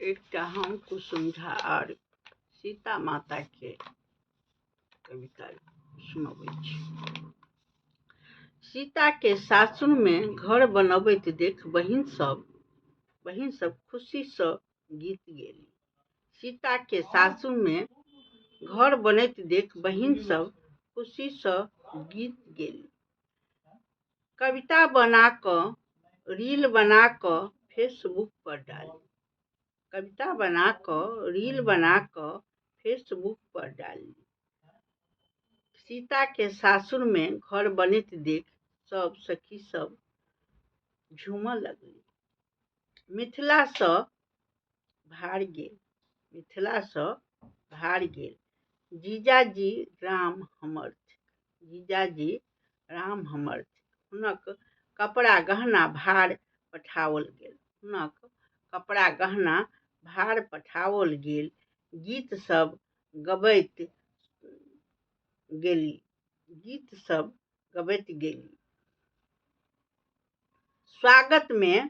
एकटा हम कुसुमझा और सीता माता के कविता सुनबै छी। सीता के सासुर में घर बनबैत देख बहिन सब खुशी सँ गीत गेली। सीता के सासुर में घर बनैत देख बहिन सब खुशी सँ गीत गेली। कविता बना क रील बना क फेसबुक पर डाली। कविता बना क रील बना क फेसबुक पर डाली। सीता के सासुर में घर बनैत देख सब सखी सब झूमऽ लगली। मिथिला सँ भार गेल, मिथिला सँ भार गेल, जीजाजी राम हमर थिक, जीजाजी राम हमर थिक। हुनक कपड़ा गहना भार पठाओल गेल, हुनक कपड़ा गहना भार पठाओल गेल। गीत सब गबैत गेली, गीत सब गबैत गेली। स्वागत में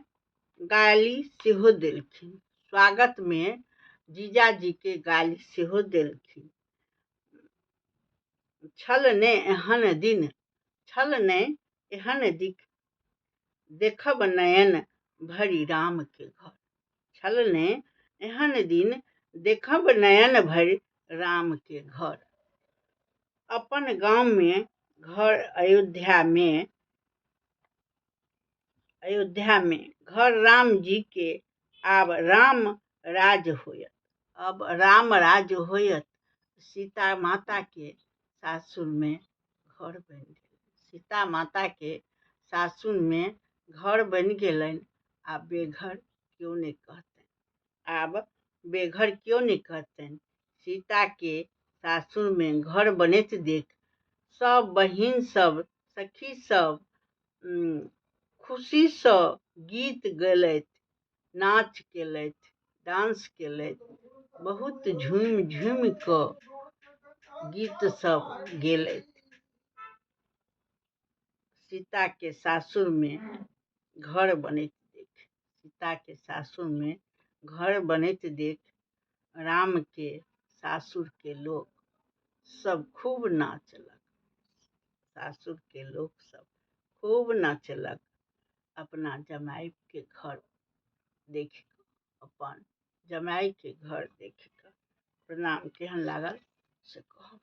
गाली सेहो देलखिन, स्वागत में जीजाजी के गाली सेहो देलखिन। छल ने एहन दिन, छल ने एहन दिक, देखब नयन भरि राम के घर। छल ने एहन दिन, देखब नयन भरि राम के घर। अपन गांव में घर अयोध्या में घर राम जी के आब राम राज होयत, अब राम राज होयत। सीता माता के सासुर में घर बन गेल, सीता माता के सासुर में घर बन गेलनि। आब बेघर क्यों नहीं कहतनि, आब बेघर क्यों नहीं कहतनि। सीता के सासुर में घर बनैत देख सब बहिन सब सखी सब खुशी सँ गीत गेलथि, नाच केलथि, डांस केलथि, बहुत झूमि झूमि कऽ गीत सब गेलथि। सीता के सासुर में घर बनैत देख, सीता के सासुर में घर बनैत देख राम के सासुर के लोग सब खूब नाचलक, सासुर के लोग सब खूब नाचलक। अपना जमाई के घर देख कऽ, अपन जमाई के घर देख कऽ। प्रणाम। केहन लागल से कहब।